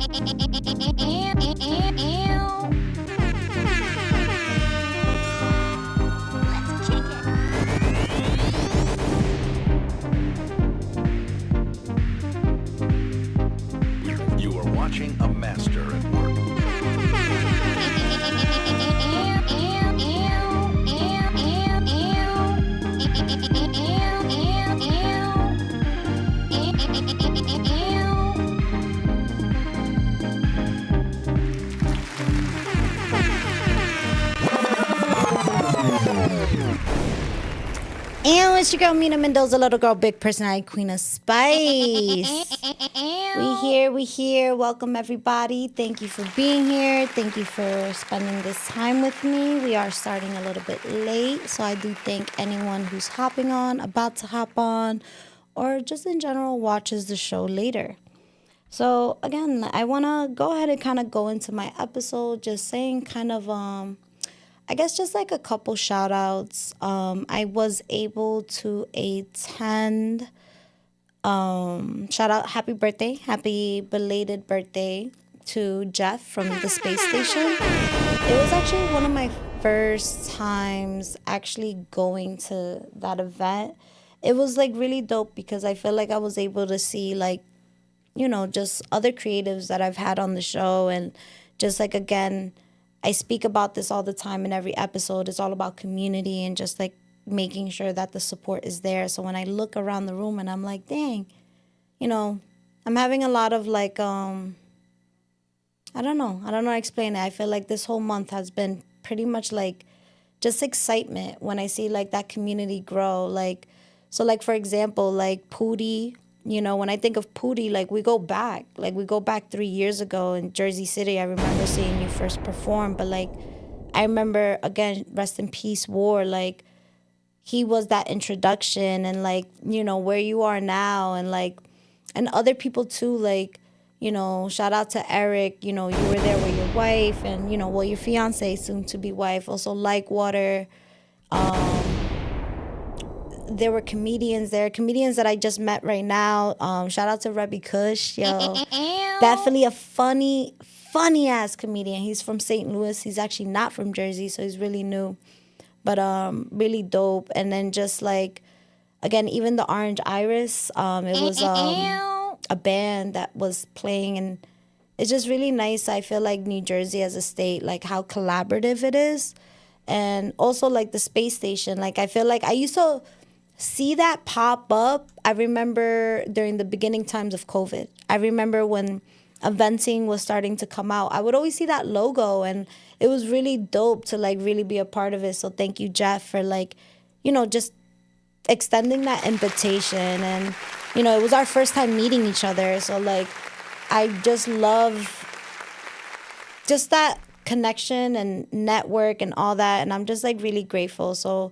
You are watching a master at work. And it's your girl, Mina Mendoza, little girl, big personality, queen of spice. We here. Welcome, everybody. Thank you for being here. Thank you for spending this time with me. We are starting a little bit late, so I do thank anyone who's hopping on, about to hop on, or just in general watches the show later. So, again, I want to go ahead and kind of go into my episode just saying kind of I guess just like a couple shout outs. I was able to attend, shout out, happy belated birthday to Jeff from the space station. It was actually one of my first times actually going to that event. It was like really dope because I feel like I was able to see like, you know, just other creatives that I've had on the show and just like, again, I speak about this all the time in every episode. It's all about community and just like making sure that the support is there. So when I look around the room and I'm like, dang, you know, I'm having a lot of like, I don't know how to explain it. I feel like this whole month has been pretty much like just excitement when I see like that community grow. Like, so like, for example, like Pootie, you know, when I think of Pootie, like we go back 3 years ago in Jersey City. I remember seeing you first perform, but like, I remember, again, rest in peace, War, like he was that introduction and like, you know, where you are now and like, and other people too, like, you know, shout out to Eric, you know, you were there with your wife and, you know, well, your fiance, soon to be wife, also Like Water. There were comedians that I just met right now. Shout out to Rebby Kush, yo. Definitely a funny ass comedian. He's from St. Louis. He's actually not from Jersey, so he's really new. But really dope. And then just like, again, even the Orange Iris, it was a band that was playing, and it's just really nice. I feel like New Jersey as a state, like how collaborative it is. And also like the space station. Like I feel like I used to see that pop up. I remember during the beginning times of COVID. I remember when eventing was starting to come out. I would always see that logo, and it was really dope to like really be a part of it. So thank you, Jeff, for like, you know, just extending that invitation. And, you know, it was our first time meeting each other. So like, I just love just that connection and network and all that. And I'm just like really grateful. So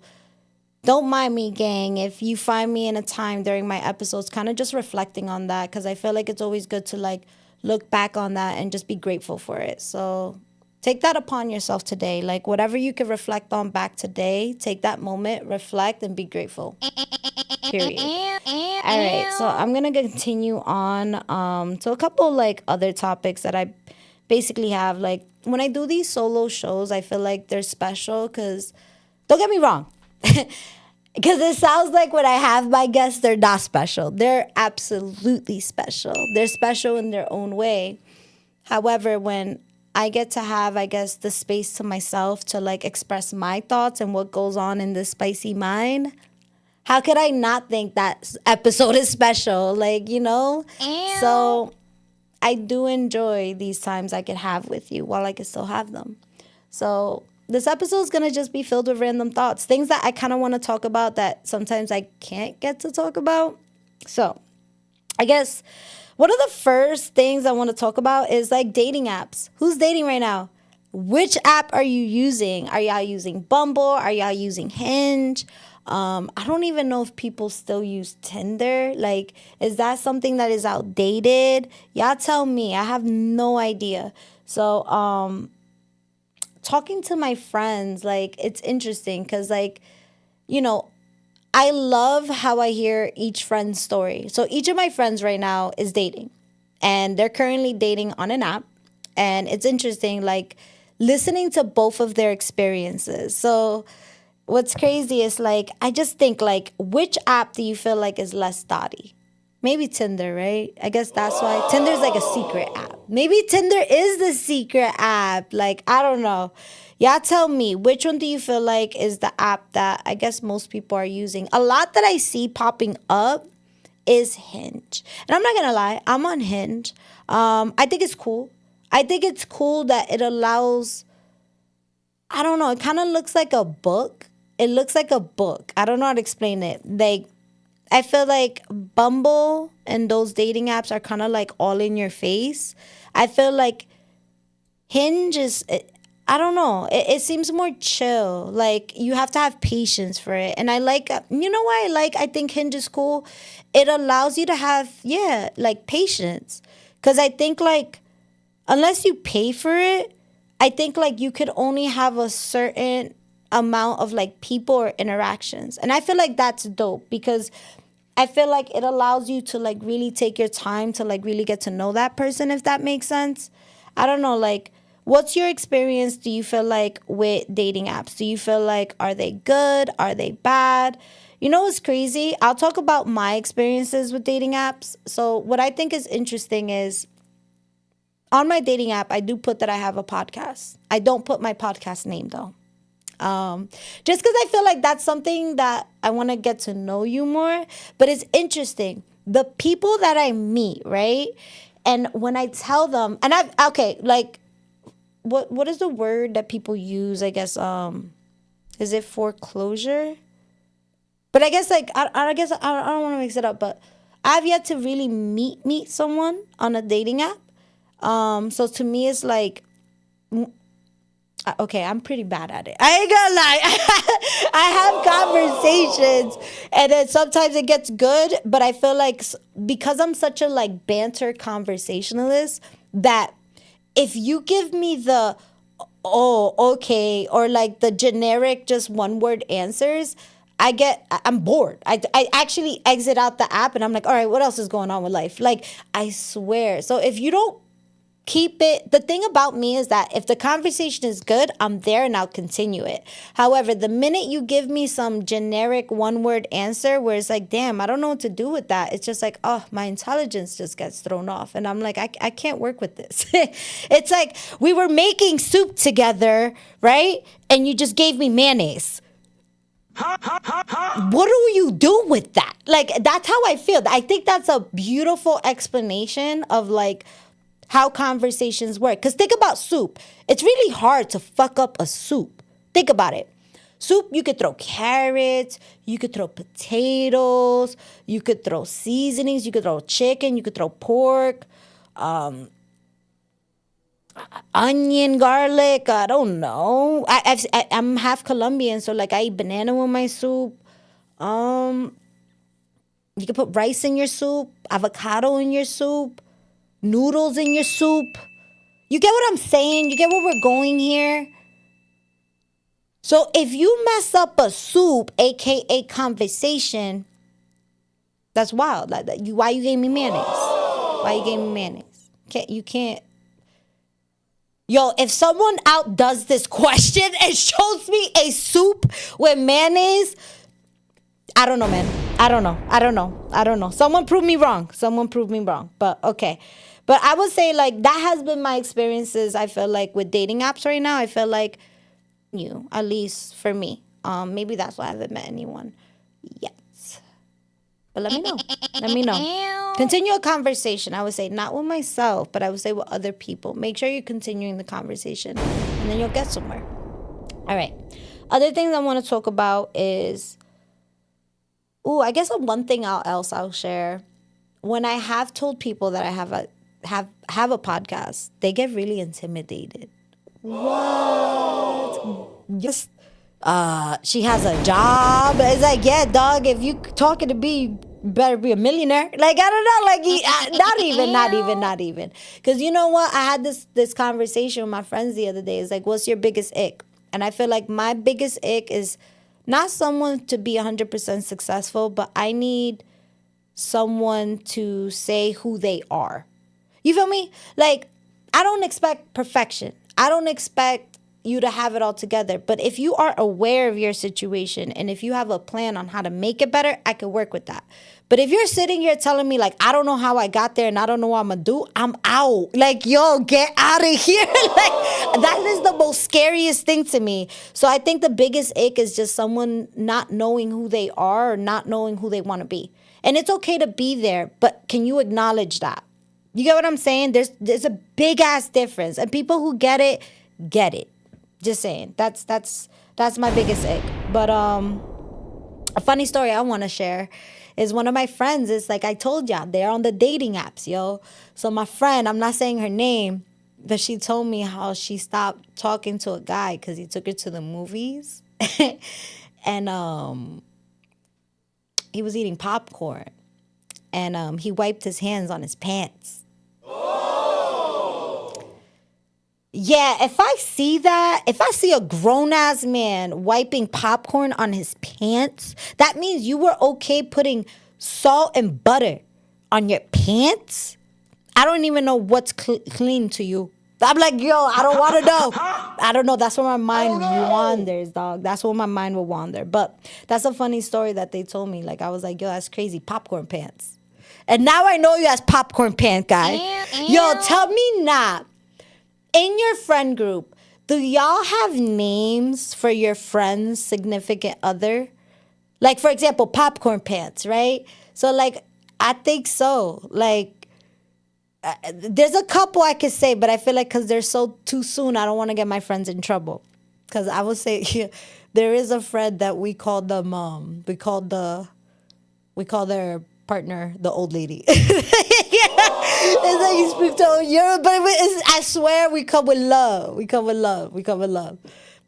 don't mind me, gang, if you find me in a time during my episodes kind of just reflecting on that, because I feel like it's always good to like look back on that and just be grateful for it. So take that upon yourself today. Like whatever you can reflect on back today, take that moment, reflect, and be grateful. Period. All right, so I'm going to continue on to a couple like other topics that I basically have. Like when I do these solo shows, I feel like they're special because, don't get me wrong, because it sounds like when I have my guests, they're not special. They're absolutely special. They're special in their own way. However, when I get to have, I guess, the space to myself to like express my thoughts and what goes on in this spicy mind, how could I not think that episode is special? Like, you know? Ew. So I do enjoy these times I could have with you while I can still have them. So this episode is going to just be filled with random thoughts, things that I kind of want to talk about that sometimes I can't get to talk about. So I guess one of the first things I want to talk about is like dating apps. Who's dating right now? Which app are you using? Are y'all using Bumble? Are y'all using Hinge? I don't even know if people still use Tinder. Like, is that something that is outdated? Y'all tell me. I have no idea. So, talking to my friends, like, it's interesting because, like, you know, I love how I hear each friend's story. So each of my friends right now is dating. and they're currently dating on an app. And it's interesting, like, listening to both of their experiences. So what's crazy is, like, I just think, like, which app do you feel like is less thotty? Maybe Tinder, right? I guess that's why. Tinder's like a secret app. Maybe Tinder is the secret app. Like, I don't know. Y'all tell me, which one do you feel like is the app that I guess most people are using? A lot that I see popping up is Hinge. And I'm not going to lie, I'm on Hinge. I think it's cool. I think it's cool that it allows, I don't know, it kind of looks like a book. It looks like a book. I don't know how to explain it. Like, I feel like Bumble and those dating apps are kind of like all in your face. I feel like Hinge is, I don't know, it seems more chill. Like, you have to have patience for it. And I like, you know why I think Hinge is cool? It allows you to have, like, patience. Because I think, like, unless you pay for it, I think, like, you could only have a certain amount of, like, people or interactions. And I feel like that's dope because I feel like it allows you to, like, really take your time to, like, really get to know that person, if that makes sense. I don't know, like, what's your experience, do you feel like, with dating apps? Do you feel like, are they good? Are they bad? You know what's crazy? I'll talk about my experiences with dating apps. So what I think is interesting is, on my dating app, I do put that I have a podcast. I don't put my podcast name, though. Just because I feel like that's something that I want to get to know you more. But it's interesting. The people that I meet, right? And when I tell them, and like, what is the word that people use? I guess, is it foreclosure? But I guess, like, I guess I don't want to mix it up, but I've yet to really meet someone on a dating app. So to me, it's like, okay, I'm pretty bad at it. I ain't gonna lie. I have conversations, and then sometimes it gets good, but I feel like because I'm such a, like, banter conversationalist, that if you give me the, oh, okay, or, like, the generic just one word answers, I'm bored. I actually exit out the app and I'm like, all right, what else is going on with life? Like, I swear. So if you don't keep it, the thing about me is that if the conversation is good, I'm there and I'll continue it. However, the minute you give me some generic one word answer where it's like, damn, I don't know what to do with that, it's just like, oh, my intelligence just gets thrown off. And I'm like, I can't work with this. It's like we were making soup together, right? And you just gave me mayonnaise. What do you do with that? Like, that's how I feel. I think that's a beautiful explanation of, like, how conversations work. Because think about soup. It's really hard to fuck up a soup. Think about it. Soup, you could throw carrots, you could throw potatoes, you could throw seasonings, you could throw chicken, you could throw pork, onion, garlic, I don't know. I'm half Colombian, so, like, I eat banana with my soup. You can put rice in your soup, avocado in your soup, noodles in your soup. You get what I'm saying? You get where we're going here? So if you mess up a soup, aka conversation, that's wild. Like, why you gave me mayonnaise? Why you gave me mayonnaise? You can't. Yo, if someone outdoes this question and shows me a soup with mayonnaise, I don't know, man. I don't know. Someone prove me wrong. But okay. But I would say, like, that has been my experiences, I feel like, with dating apps right now. I feel like at least for me. Maybe that's why I haven't met anyone yet. But let me know. Continue a conversation. I would say not with myself, but I would say with other people. Make sure you're continuing the conversation, and then you'll get somewhere. All right. Other things I want to talk about is, I guess one thing else I'll share. When I have told people that I have a podcast, they get really intimidated. What? Just she has a job. It's like, yeah, dog, if you talking to me, you better be a millionaire. Like, I don't know, like, not even. Because you know what? I had this conversation with my friends the other day. It's like, what's your biggest ick? And I feel like my biggest ick is not someone to be 100% successful, but I need someone to say who they are. You feel me? Like, I don't expect perfection. I don't expect you to have it all together. But if you are aware of your situation and if you have a plan on how to make it better, I could work with that. But if you're sitting here telling me, like, I don't know how I got there and I don't know what I'm going to do, I'm out. Like, yo, get out of here. Like, that is the most scariest thing to me. So I think the biggest ick is just someone not knowing who they are or not knowing who they want to be. And it's okay to be there, but can you acknowledge that? You get what I'm saying? There's a big ass difference. And people who get it, get it. Just saying. That's my biggest ick. But a funny story I want to share is one of my friends is like I told y'all, they're on the dating apps, yo. So my friend, I'm not saying her name, but she told me how she stopped talking to a guy because he took her to the movies. And he was eating popcorn. And he wiped his hands on his pants. Yeah, if I see that, if I see a grown-ass man wiping popcorn on his pants, that means you were okay putting salt and butter on your pants? I don't even know what's clean to you. I'm like, yo, I don't want to know. I don't know. That's where my mind wanders, dog. That's where my mind will wander. But that's a funny story that they told me. Like, I was like, yo, that's crazy. Popcorn pants. And now I know you as popcorn pant guy. Yo, tell me not. In your friend group, do y'all have names for your friend's significant other? Like, for example, popcorn pants, right? So, like, I think so. Like, there's a couple I could say, but I feel like because they're so too soon, I don't want to get my friends in trouble. Because I would say, yeah, there is a friend that we called them, we call their partner the old lady. It's like you speak to Europe, but I swear we come with love. We come with love.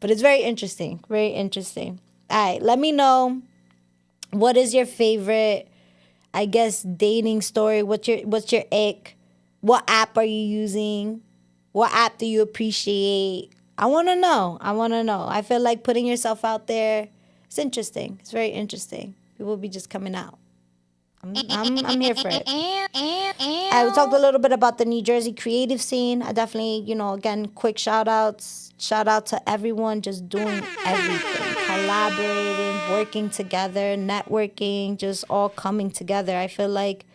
But it's very interesting. Very interesting. All right, let me know what is your favorite, I guess, dating story. What's your ick? What app are you using? What app do you appreciate? I want to know. I feel like putting yourself out there, it's interesting. It's very interesting. People be just coming out. I'm here for it. I talked a little bit about the New Jersey creative scene. I definitely, again, quick shout outs. Shout out to everyone just doing everything. Collaborating, working together, networking, just all coming together. I feel like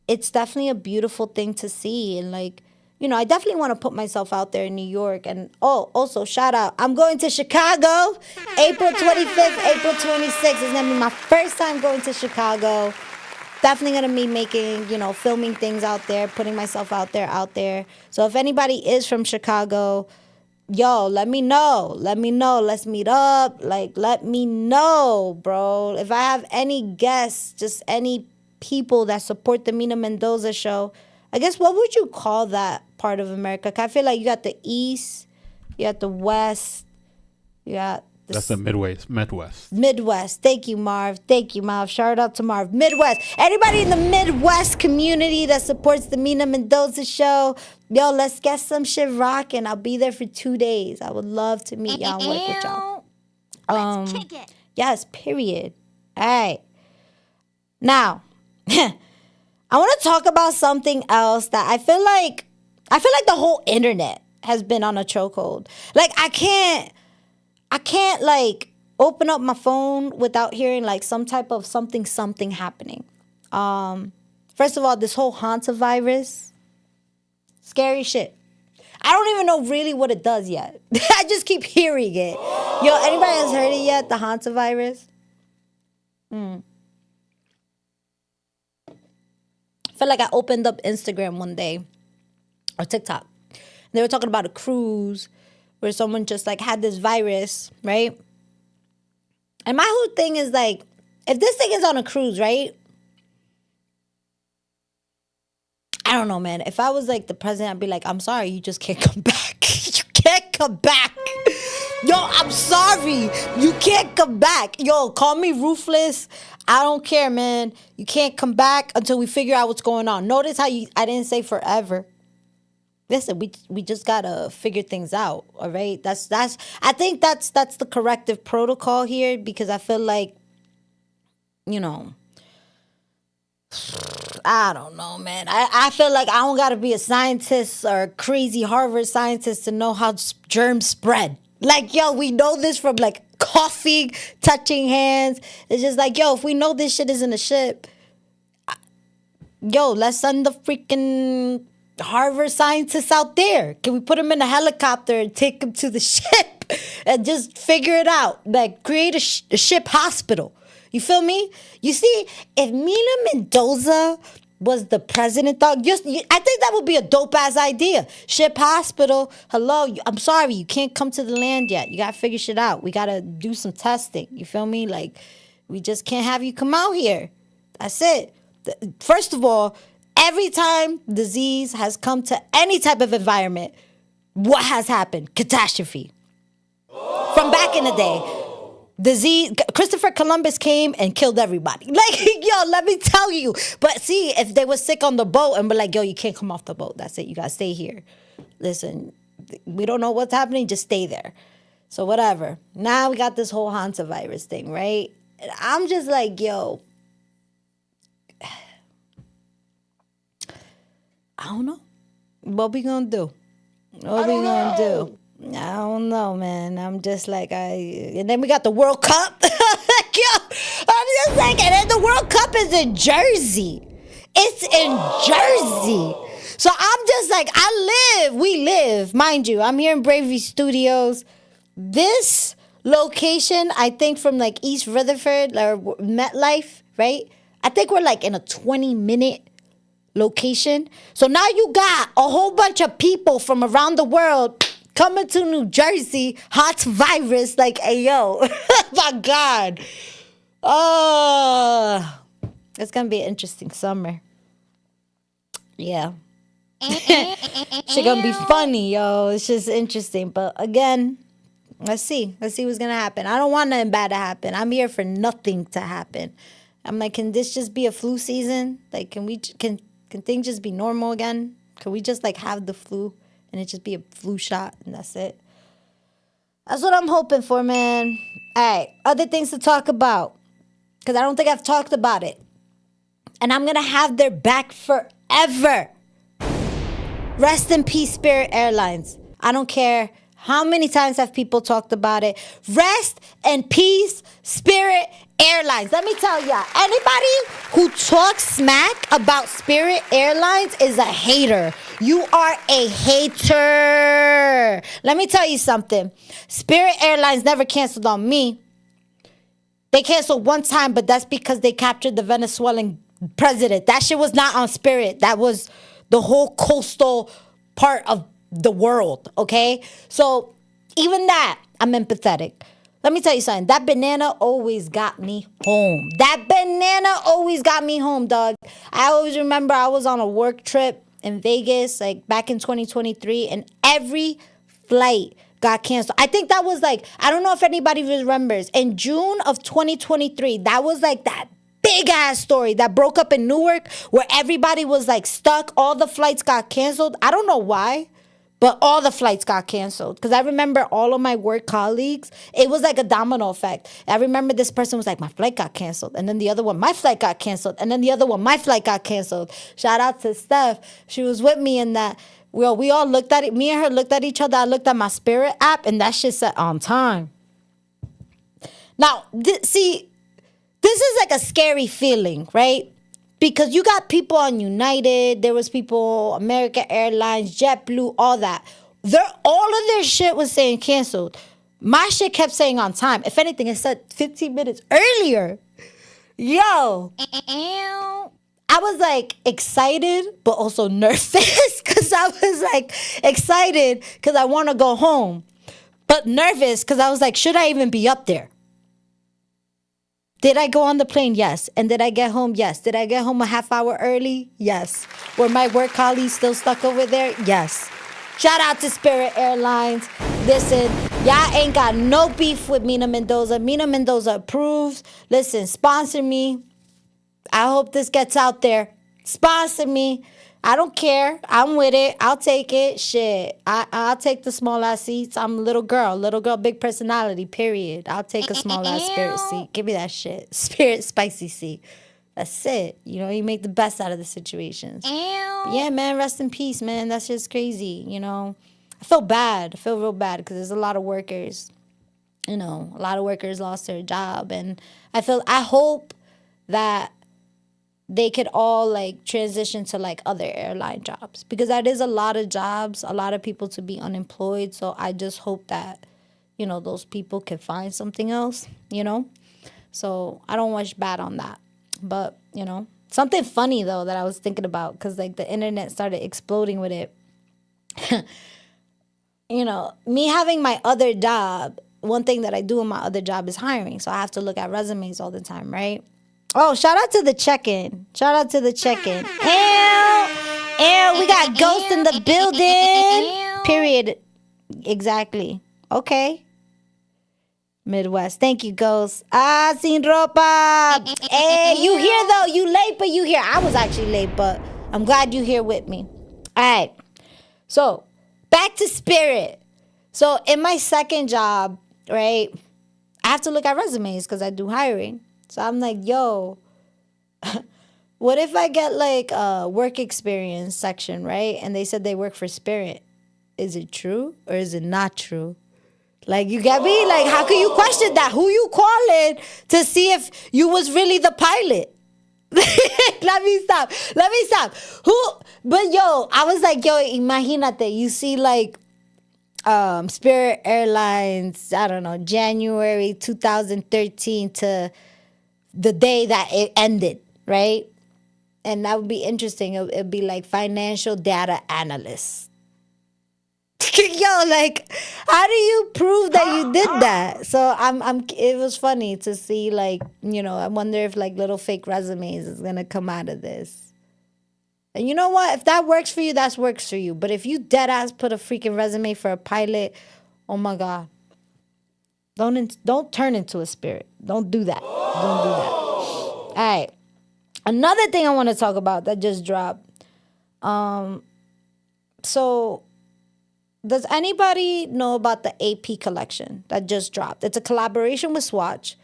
it's definitely a beautiful thing to see. And like, I definitely want to put myself out there in New York. And also shout out, I'm going to Chicago, April 25th, April 26th. It's going to be my first time going to Chicago. Definitely going to be making, filming things out there, putting myself out there. So if anybody is from Chicago, yo, let me know. Let's meet up. Like, let me know, bro. If I have any guests, just any people that support the Mina Mendoza Show, I guess, what would you call that part of America? 'Cause I feel like you got the East, you got the West, you got... That's the Midwest. Thank you, Marv. Shout out to Marv. Midwest. Anybody in the Midwest community that supports the Mina Mendoza Show, yo, let's get some shit rocking. I'll be there for 2 days. I would love to meet y'all and work with y'all. Let's kick it. Yes, period. All right. Now, I want to talk about something else that I feel like the whole internet has been on a chokehold. Like, I can't like open up my phone without hearing like some type of something happening. First of all, this whole hantavirus, scary shit. I don't even know really what it does yet. I just keep hearing it. Yo, anybody has heard it yet? The hantavirus? I felt like I opened up Instagram one day or TikTok. They were talking about a cruise where someone just like had this virus, right? And my whole thing is like, if this thing is on a cruise, right? I don't know, man. If I was like the president, I'd be like, I'm sorry, you just can't come back. You can't come back. Yo, I'm sorry. You can't come back. Yo, call me ruthless. I don't care, man. You can't come back until we figure out what's going on. Notice how I didn't say forever. Listen, we just gotta figure things out, all right? I think that's the corrective protocol here, because I feel like, I I don't know, man. I feel like I don't got to be a scientist or a crazy Harvard scientist to know how germs spread. Like, yo, we know this from like coughing, touching hands. It's just like, yo, if we know this shit is in a ship, yo, let's send the freaking Harvard scientists out there. Can we put them in a helicopter and take them to the ship and just figure it out? Like, create a ship hospital. You feel me? You see, if Mina Mendoza was the president, dog, I think that would be a dope-ass idea. Ship hospital. Hello, I'm sorry, you can't come to the land yet. You got to figure shit out. We got to do some testing. You feel me? Like, we just can't have you come out here. That's it. First of all, every time disease has come to any type of environment, what has happened? Catastrophe. From back in the day. Disease, Christopher Columbus came and killed everybody. Like, yo, let me tell you. But see, if they were sick on the boat and were like, yo, you can't come off the boat. That's it. You got to stay here. Listen, we don't know what's happening. Just stay there. So whatever. Now we got this whole hantavirus thing, right? And I'm just like, yo, I don't know. What we going to do? What we going to do? I don't know, man. I'm just like, and then we got the World Cup. Like, yo, I'm just like, and then the World Cup is in Jersey. It's in Jersey. So I'm just like, we live, mind you, I'm here in Bravery Studios. This location, I think from like East Rutherford or MetLife, right? I think we're like in a 20-minute location. So now you got a whole bunch of people from around the world coming to New Jersey, hot virus, like, hey, yo, my God. Oh, it's going to be an interesting summer. Yeah. It's going to be funny, yo. It's just interesting. But again, let's see. Let's see what's going to happen. I don't want nothing bad to happen. I'm here for nothing to happen. I'm like, can this just be a flu season? Like, can things just be normal again? Can we just, like, have the flu? And it just be a flu shot, and that's it. That's what I'm hoping for, man. All right, other things to talk about. Because I don't think I've talked about it. And I'm going to have their back forever. Rest in peace, Spirit Airlines. I don't care how many times have people talked about it. Rest in peace, Spirit Airlines. Let me tell y'all, anybody who talks smack about Spirit Airlines is a hater. You are a hater. Let me tell you something. Spirit Airlines never canceled on me. They canceled one time, but that's because they captured the Venezuelan president. That shit was not on Spirit. That was the whole coastal part of the world, okay? So even that, I'm empathetic. Let me tell you something. That banana always got me home. That banana always got me home, dog. I always remember I was on a work trip in Vegas, like back in 2023, and every flight got canceled. I think that was like, I don't know if anybody remembers, in June of 2023, that was like that big ass story that broke up in Newark where everybody was like stuck. All the flights got canceled. I don't know why. But all the flights got canceled. Because I remember all of my work colleagues, it was like a domino effect. I remember this person was like, my flight got canceled. And then the other one, my flight got canceled. And then the other one, my flight got canceled. Shout out to Steph. She was with me in that. Well, we all looked at it. Me and her looked at each other. I looked at my Spirit app and that shit said on time. Now, see, this is like a scary feeling, right? Because you got people on United, there was people, American Airlines, JetBlue, all that. All of their shit was saying canceled. My shit kept saying on time. If anything, it said 15 minutes earlier. Yo. I was like excited, but also nervous. Because I was like excited because I want to go home. But nervous because I was like, should I even be up there? Did I go on the plane? Yes. And did I get home? Yes. Did I get home a half hour early? Yes. Were my work colleagues still stuck over there? Yes. Shout out to Spirit Airlines. Listen, y'all ain't got no beef with Mina Mendoza. Mina Mendoza approves. Listen, sponsor me. I hope this gets out there. Sponsor me. I don't care. I'm with it. I'll take it. Shit. I'll take the small ass seats. I'm a little girl. Little girl, big personality, period. I'll take a small ass Spirit seat. Give me that shit. Spirit spicy seat. That's it. You know, you make the best out of the situations. But yeah, man, rest in peace, man. That's just crazy, you know. I feel bad. I feel real bad because there's a lot of workers, you know, a lot of workers lost their job. And I hope that they could all like transition to like other airline jobs because that is a lot of jobs, a lot of people to be unemployed. So I just hope that, you know, those people can find something else, you know. So I don't wish bad on that. But, you know, something funny, though, that I was thinking about because, like, the internet started exploding with it. You know, me having my other job, one thing that I do in my other job is hiring. So I have to look at resumes all the time, right? Oh, shout out to the check-in. Shout out to the check-in. We got Ghost in the building. Period. Exactly. Okay. Midwest. Thank you, Ghost. Sin ropa. Hey, you here though. You late, but you here. I was actually late, but I'm glad you here with me. All right. So, back to Spirit. So, in my second job, right, I have to look at resumes because I do hiring. So, I'm like, yo, what if I get like a work experience section, right? And they said they work for Spirit. Is it true or is it not true? Like, you get me? Like, how can you question that? Who you calling to see if you was really the pilot? Let me stop. But yo, I was like, yo, imagínate. You see like Spirit Airlines, I don't know, January 2013 to the day that it ended, right? And that would be interesting. It'd be like financial data analyst. Yo, like, how do you prove that you did that? So it was funny to see, like, you know, I wonder if like little fake resumes is gonna come out of this. And you know what? If that works for you, that works for you. But if you dead ass put a freaking resume for a pilot, oh my God. Don't turn into a Spirit. Don't do that. Don't do that. All right. Another thing I want to talk about that just dropped. So does anybody know about the AP collection that just dropped? It's a collaboration with Swatch.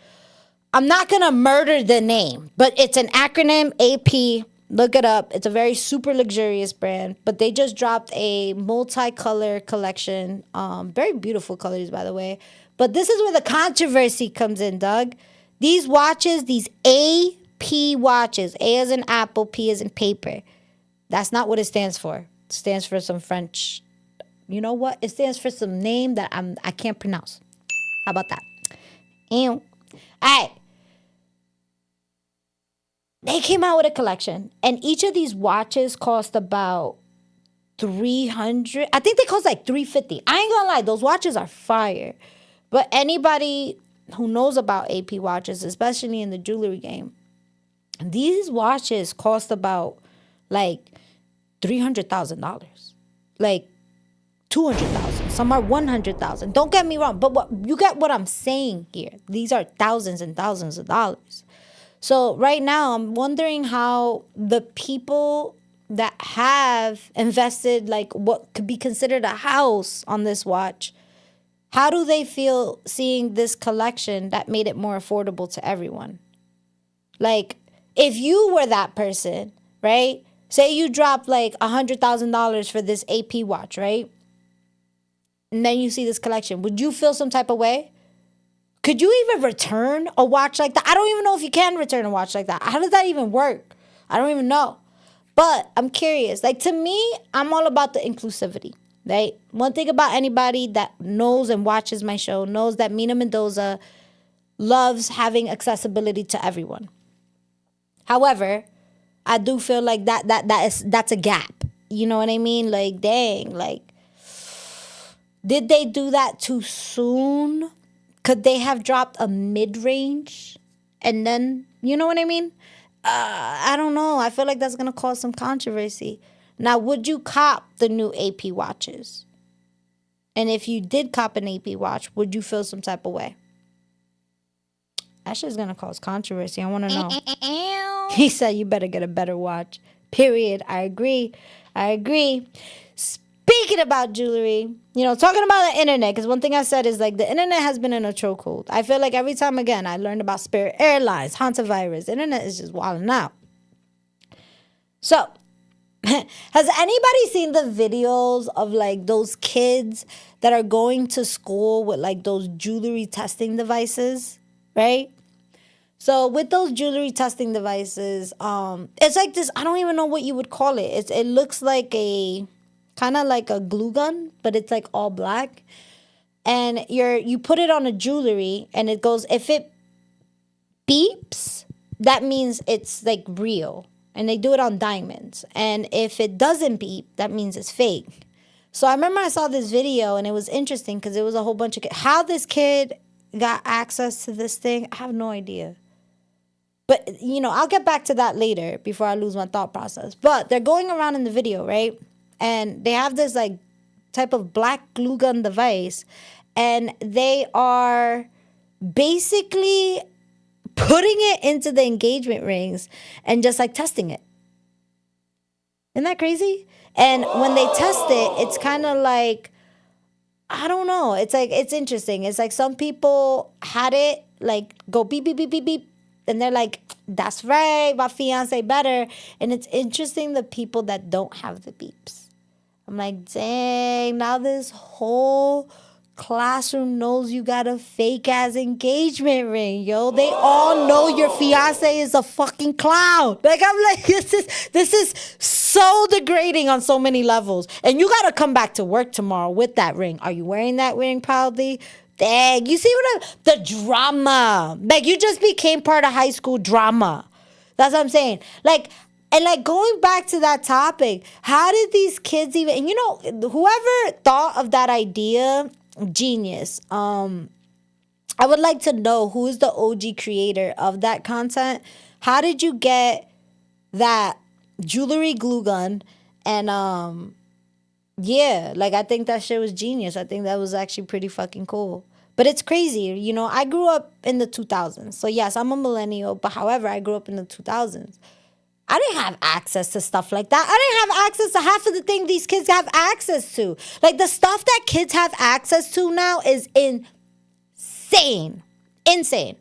I'm not going to murder the name, but it's an acronym, AP. Look it up. It's a very super luxurious brand, but they just dropped a multicolor collection. Very beautiful colors, by the way. But this is where the controversy comes in, Doug. These watches, these AP watches, A as in apple, P as in paper. That's not what it stands for. It stands for some French. You know what? It stands for some name that I can't pronounce. How about that? All right. They came out with a collection, and each of these watches cost about $300. I think they cost like $350. I ain't gonna lie, those watches are fire. But anybody who knows about AP watches, especially in the jewelry game, these watches cost about like $300,000. Like $200,000. Some are $100,000. Don't get me wrong, but you get what I'm saying here. These are thousands and thousands of dollars. So right now, I'm wondering how the people that have invested like what could be considered a house on this watch, how do they feel seeing this collection that made it more affordable to everyone? Like, if you were that person, right? Say you dropped like $100,000 for this AP watch, right? And then you see this collection. Would you feel some type of way? Could you even return a watch like that? I don't even know if you can return a watch like that. How does that even work? I don't even know. But I'm curious. Like, to me, I'm all about the inclusivity, right? One thing about anybody that knows and watches my show knows that Mina Mendoza loves having accessibility to everyone. However, I do feel like that's a gap. You know what I mean? Like, dang, like, did they do that too soon? Could they have dropped a mid-range and then, you know what I mean? I don't know. I feel like that's going to cause some controversy. Now, would you cop the new AP watches? And if you did cop an AP watch, would you feel some type of way? That shit's going to cause controversy. I want to know. He said you better get a better watch. Period. I agree. Speaking about jewelry, talking about the internet, because one thing I said is like the internet has been in a chokehold. I feel like every time again I learned about Spirit Airlines, hantavirus, the internet is just wilding out. So, has anybody seen the videos of like those kids that are going to school with like those jewelry testing devices, right? So with those jewelry testing devices, it's like this, I don't even know what you would call it. It looks like a kind of like a glue gun, but it's like all black. And you put it on a jewelry and it goes, if it beeps, that means it's like real. And they do it on diamonds. And if it doesn't beep, that means it's fake. So I remember I saw this video and it was interesting because it was a whole bunch of kids. How this kid got access to this thing, I have no idea. But, I'll get back to that later before I lose my thought process. But they're going around in the video, right? And they have this like type of black glue gun device. And they are basically putting it into the engagement rings and just like testing it. Isn't that crazy? And when they test it, it's kind of like, I don't know. It's like, it's interesting. It's like some people had it like go beep, beep, beep, beep, beep. And they're like, that's right, my fiance better. And it's interesting the people that don't have the beeps. I'm like, dang, now this whole classroom knows you got a fake ass engagement ring, yo. They all know your fiance is a fucking clown. Like, I'm like, this is so degrading on so many levels. And you gotta come back to work tomorrow with that ring. Are you wearing that ring proudly? Dang, you see the drama. Like, you just became part of high school drama. That's what I'm saying. Like, and like going back to that topic, how did these kids even, and whoever thought of that idea, genius. I would like to know who is the OG creator of that content. How did you get that jewelry glue gun? And yeah, like I think that shit was genius. I think that was actually pretty fucking cool. But it's crazy, I grew up in the 2000s. So yes, I'm a millennial, but however, I grew up in the 2000s. I didn't have access to stuff like that. I didn't have access to half of the thing these kids have access to. Like, the stuff that kids have access to now is insane. Insane.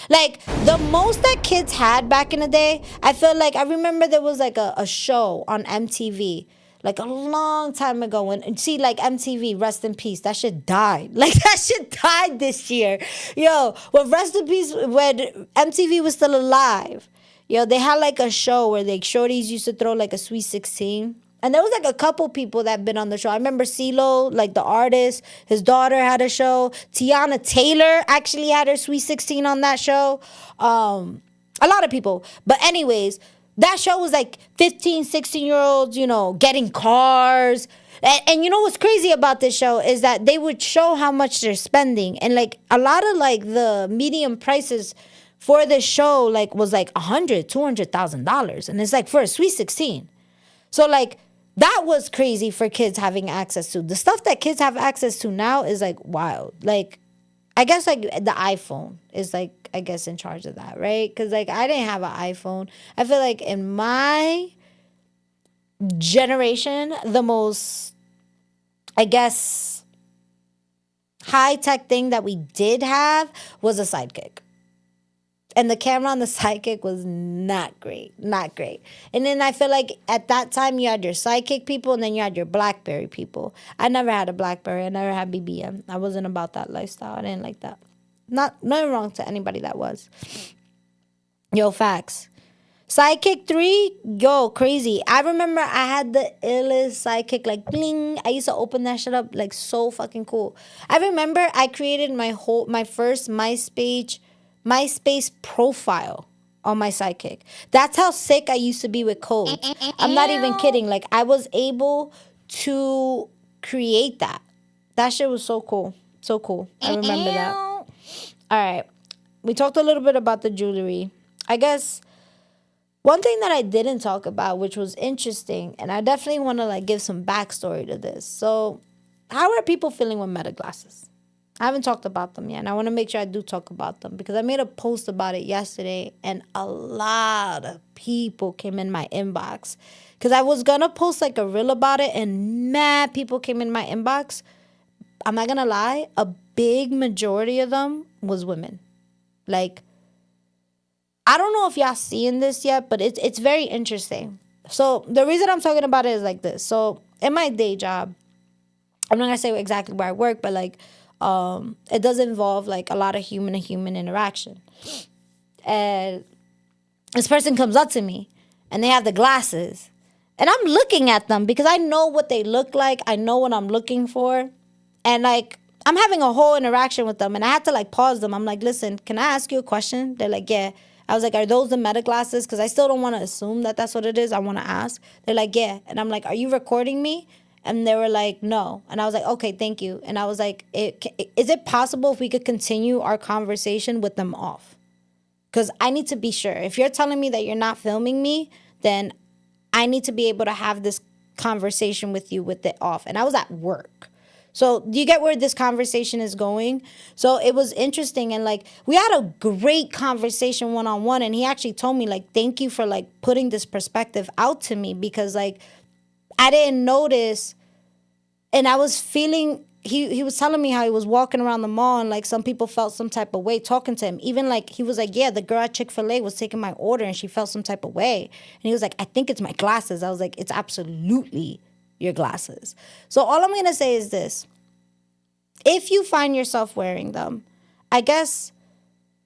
Like, the most that kids had back in the day, I feel like, I remember there was like a show on MTV, like a long time ago. Like MTV, rest in peace, that shit died. Like, that shit died this year. Yo, well, rest in peace when MTV was still alive. Yo, they had like a show where like shorties used to throw like a Sweet 16. And there was like a couple people that had been on the show. I remember CeeLo, like the artist, his daughter had a show. Tiana Taylor actually had her Sweet 16 on that show. A lot of people. But anyways, that show was like 15, 16-year-olds, getting cars. And you know what's crazy about this show is that they would show how much they're spending. And like a lot of like the medium prices for this show like was like $100,000-$200,000, and it's like for a Sweet 16. So like that was crazy for kids having access to. The stuff that kids have access to now is like wild. Like, I guess like the iPhone is like, I guess, in charge of that, right? Because like I didn't have an iPhone. I feel like in my generation, the most, I guess, high-tech thing that we did have was a Sidekick. And the camera on the Sidekick was not great. And then I feel like at that time you had your Sidekick people and then you had your BlackBerry people. I never had a BlackBerry. I never had BBM. I wasn't about that lifestyle. I didn't like that. Nothing wrong to anybody that was. Yo, facts. Sidekick 3, yo, crazy. I remember I had the illest Sidekick, like, bling. I used to open that shit up, like, so fucking cool. I remember I created my first MySpace profile on my Sidekick. That's how sick I used to be with code. I'm not even kidding. Like, I was able to create that. That shit was so cool. So cool. I remember that. All right. We talked a little bit about the jewelry. I guess one thing that I didn't talk about, which was interesting, and I definitely want to like give some backstory to this. So, how are people feeling with Meta glasses? I haven't talked about them yet, and I want to make sure I do talk about them because I made a post about it yesterday, and a lot of people came in my inbox because I was gonna post like a reel about it, and mad people came in my inbox. I'm not gonna lie, a big majority of them was women. Like, I don't know if y'all seeing this yet, but it's very interesting. So the reason I'm talking about it is like this. So in my day job, I'm not gonna say exactly where I work, but like it does involve like a lot of human to human interaction. And this person comes up to me and they have the glasses. And I'm looking at them because I know what they look like. I know what I'm looking for. And like I'm having a whole interaction with them and I had to like pause them. I'm like, listen, can I ask you a question? They're like, yeah. I was like, are those the meta glasses? Because I still don't want to assume that that's what it is. I want to ask. They're like, yeah. And I'm like, are you recording me? And they were like, no. And I was like, okay, thank you. And I was like, is it possible if we could continue our conversation with them off? Because I need to be sure. If you're telling me that you're not filming me, then I need to be able to have this conversation with you with it off. And I was at work. So do you get where this conversation is going? So it was interesting. And like, we had a great conversation one-on-one. And he actually told me like, thank you for like putting this perspective out to me because like, I didn't notice. And I was feeling, he was telling me how he was walking around the mall and like some people felt some type of way talking to him. Even like, he was like, yeah, the girl at Chick-fil-A was taking my order and she felt some type of way. And he was like, I think it's my glasses. I was like, it's absolutely your glasses. So all I'm going to say is this. If you find yourself wearing them, I guess,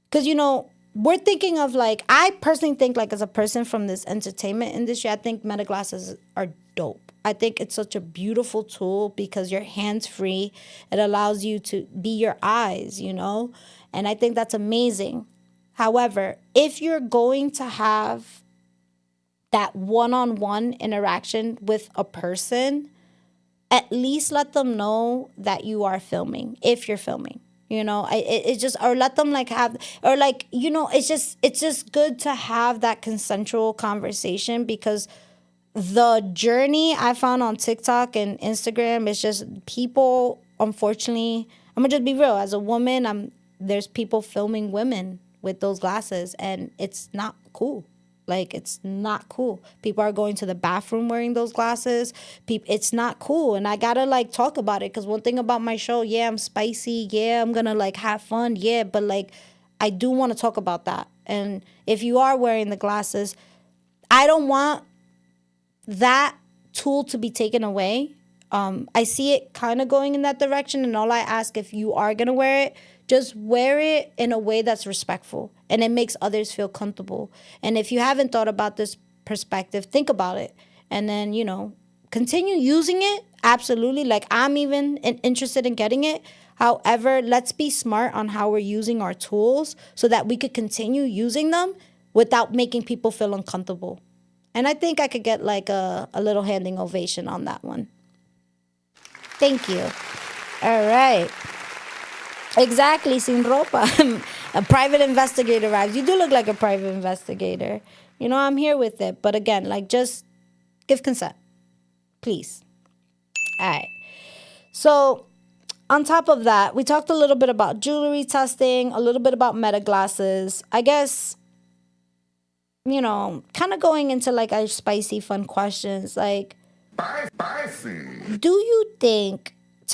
because, you know, we're thinking of like, I personally think like as a person from this entertainment industry, I think meta glasses are dope. I think it's such a beautiful tool because you're hands-free. It allows you to be your eyes, you know, and I think that's amazing. However, if you're going to have that one-on-one interaction with a person, at least let them know that you are filming, if you're filming. You know, it's just, or let them like have, or like, you know, it's just good to have that consensual conversation because the journey I found on TikTok and Instagram is just people, unfortunately, I'm gonna just be real. As a woman, there's people filming women with those glasses and it's not cool. Like, it's not cool. People are going to the bathroom wearing those glasses. It's not cool. And I gotta, like, talk about it. Because one thing about my show, yeah, I'm spicy. Yeah, I'm gonna, like, have fun. Yeah, but, like, I do want to talk about that. And if you are wearing the glasses, I don't want that tool to be taken away. I see it kind of going in that direction. And all I ask, if you are going to wear it, just wear it in a way that's respectful and it makes others feel comfortable. And if you haven't thought about this perspective, think about it. And then, you know, continue using it. Absolutely. Like, I'm even interested in getting it. However, let's be smart on how we're using our tools so that we could continue using them without making people feel uncomfortable. And I think I could get like a little handing ovation on that one. Thank you. All right. Exactly, sin ropa. A private investigator, Rags. You do look like a private investigator. You know, I'm here with it. But again, like, just give consent. Please. All right. So, on top of that, we talked a little bit about jewelry testing, a little bit about meta glasses. I guess, you know, kind of going into, like, our spicy, fun questions. Like, spicy. Do you think is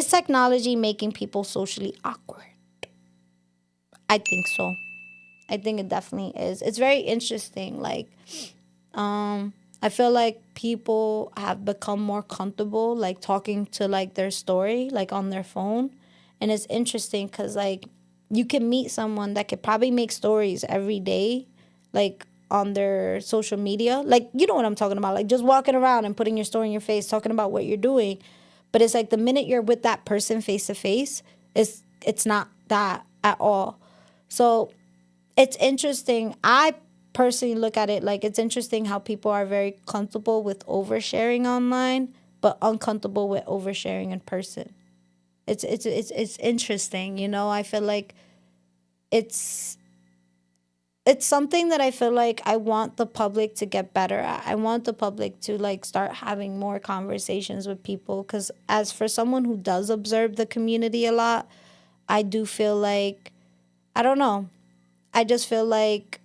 technology making people socially awkward? I think so. I think it definitely is. It's very interesting. Like, I feel like people have become more comfortable, like, talking to, like, their story, like, on their phone. And it's interesting because, like, you can meet someone that could probably make stories every day, like, on their social media. Like, you know what I'm talking about. Like, just walking around and putting your story in your face, talking about what you're doing. But it's like the minute you're with that person face to face, it's not that at all. So it's interesting. I personally look at it like it's interesting how people are very comfortable with oversharing online, but uncomfortable with oversharing in person. It's interesting, you know. I feel like it's it's something that I feel like I want the public to get better at. I want the public to like start having more conversations with people, because as for someone who does observe the community a lot, I do feel like, I don't know, I just feel like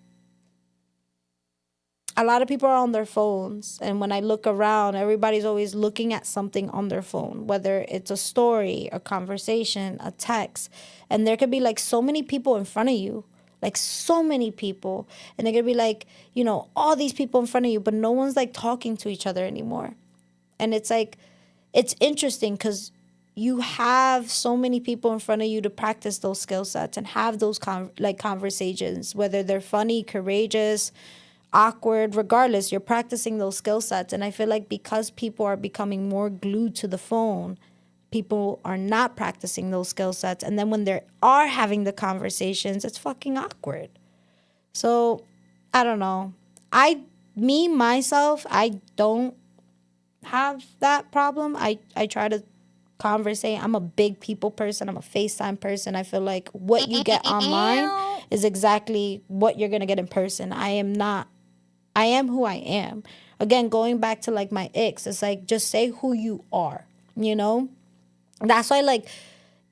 a lot of people are on their phones, and when I look around, everybody's always looking at something on their phone, whether it's a story, a conversation, a text, and there could be like so many people in front of you, like so many people, and they're gonna be like, you know, all these people in front of you, but no one's like talking to each other anymore. And it's like, it's interesting because you have so many people in front of you to practice those skill sets and have those conversations, whether they're funny, courageous, awkward, regardless, you're practicing those skill sets. And I feel like because people are becoming more glued to the phone, people are not practicing those skill sets. And then when they are having the conversations, it's fucking awkward. So I don't know. Myself, I don't have that problem. I try to conversate. I'm a big people person. I'm a FaceTime person. I feel like what you get online is exactly what you're going to get in person. I am who I am. Again, going back to like my ex, it's like, just say who you are, you know? That's why, like,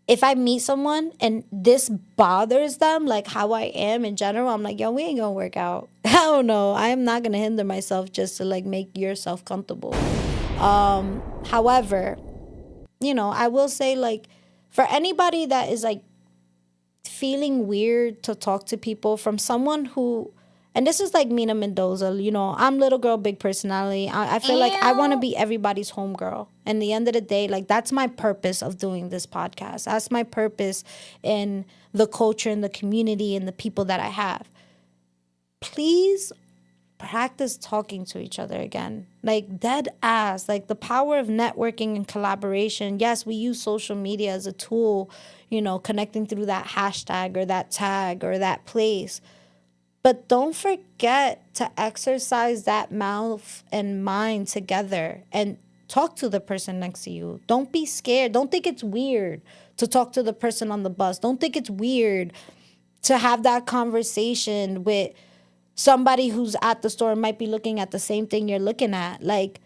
if I meet someone and this bothers them, like how I am in general, I'm like, yo, we ain't gonna work out. I don't know. I am not gonna hinder myself just to like make yourself comfortable. However, you know, I will say, like, for anybody that is like feeling weird to talk to people from someone who, and this is like Mina Mendoza, you know, I'm little girl, big personality. I feel like I want to be everybody's homegirl. And the end of the day, like, that's my purpose of doing this podcast. That's my purpose in the culture and the community and the people that I have. Please practice talking to each other again. Like, dead ass. Like, the power of networking and collaboration. Yes, we use social media as a tool, you know, connecting through that hashtag or that tag or that place. But don't forget to exercise that mouth and mind together and talk to the person next to you. Don't be scared. Don't think it's weird to talk to the person on the bus. Don't think it's weird to have that conversation with somebody who's at the store and might be looking at the same thing you're looking at. Like,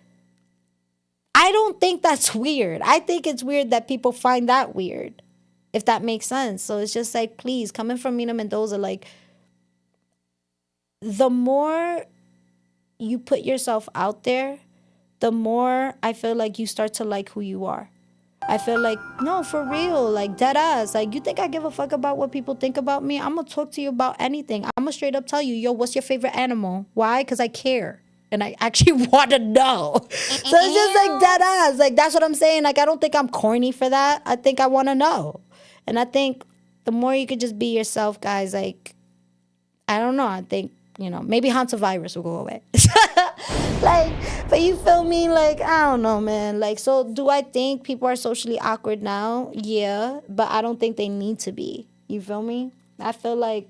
I don't think that's weird. I think it's weird that people find that weird, if that makes sense. So it's just like, please, coming from Mina Mendoza, like, the more you put yourself out there, the more I feel like you start to like who you are. I feel like, no, for real, like, dead ass. Like, you think I give a fuck about what people think about me? I'm going to talk to you about anything. I'm going to straight up tell you, yo, what's your favorite animal? Why? Because I care. And I actually want to know. So it's just like dead ass. Like, that's what I'm saying. Like, I don't think I'm corny for that. I think I want to know. And I think the more you could just be yourself, guys, like, I don't know. I think, you know, maybe hantavirus will go away. Like, but you feel me? Like, I don't know, man. Like, so do I think people are socially awkward now? Yeah, but I don't think they need to be. You feel me? I feel like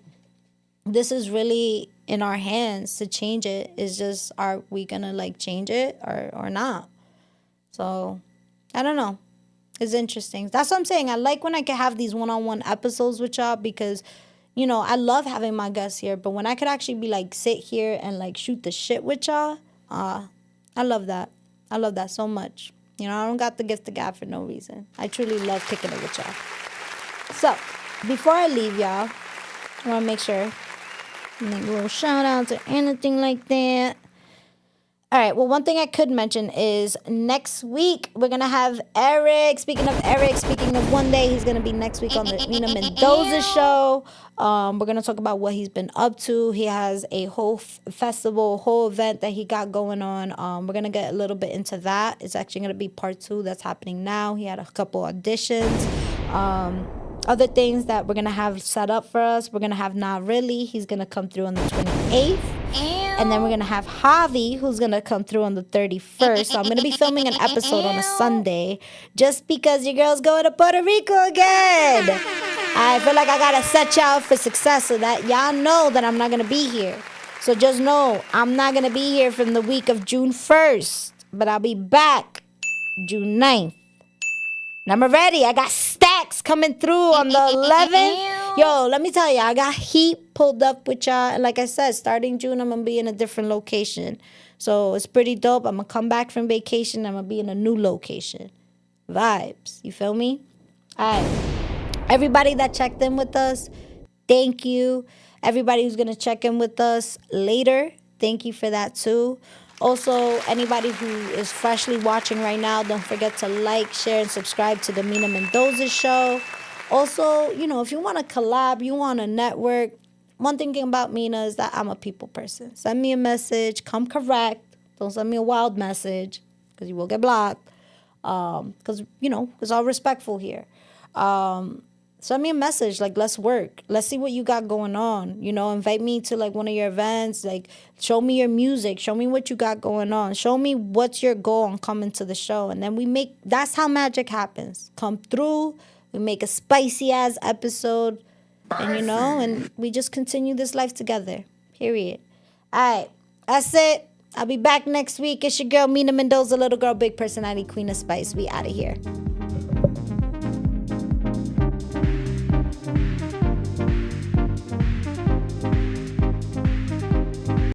this is really in our hands to change it. It's just, are we gonna like change it or not? So, I don't know. It's interesting. That's what I'm saying. I like when I can have these one-on-one episodes with y'all because, you know, I love having my guests here, but when I could actually be like sit here and like shoot the shit with y'all, I love that. I love that so much. You know, I don't got the gift of gab for no reason. I truly love kicking it with y'all. So, before I leave y'all, I want to make sure I make a little shout out to anything like that. All right, well, one thing I could mention is next week we're going to have Eric. Speaking of one day, he's going to be next week on the Mina Mendoza Show. We're going to talk about what he's been up to. He has a whole festival, whole event that he got going on. We're going to get a little bit into that. It's actually going to be part 2 that's happening now. He had a couple auditions. Other things that we're going to have set up for us. We're going to have Not Really. He's going to come through on the 28th. And then we're going to have Javi, who's going to come through on the 31st. So I'm going to be filming an episode on a Sunday just because your girl's going to Puerto Rico again. I feel like I got to set y'all up for success so that y'all know that I'm not going to be here. So just know I'm not going to be here from the week of June 1st. But I'll be back June 9th. And I'm ready. I got stacks coming through on the 11th Yo, let me tell you, I got heat pulled up with y'all. And like I said, starting June, I'm going to be in a different location. So it's pretty dope. I'm going to come back from vacation. I'm going to be in a new location. Vibes. You feel me? All right. Everybody that checked in with us, thank you. Everybody who's going to check in with us later, thank you for that too. Also, anybody who is freshly watching right now, don't forget to like, share, and subscribe to the Mina Mendoza Show. Also, you know, if you want to collab, you want to network, one thing about Mina is that I'm a people person. Send me a message, come correct. Don't send me a wild message because you will get blocked. Because, you know, it's all respectful here. Send me a message, like, let's work. Let's see what you got going on. You know, invite me to, like, one of your events. Like, show me your music. Show me what you got going on. Show me what's your goal on coming to the show. And then that's how magic happens. Come through. We make a spicy-ass episode. And, you know, and we just continue this life together. Period. All right. That's it. I'll be back next week. It's your girl, Mina Mendoza, little girl, big personality, queen of spice. We out of here.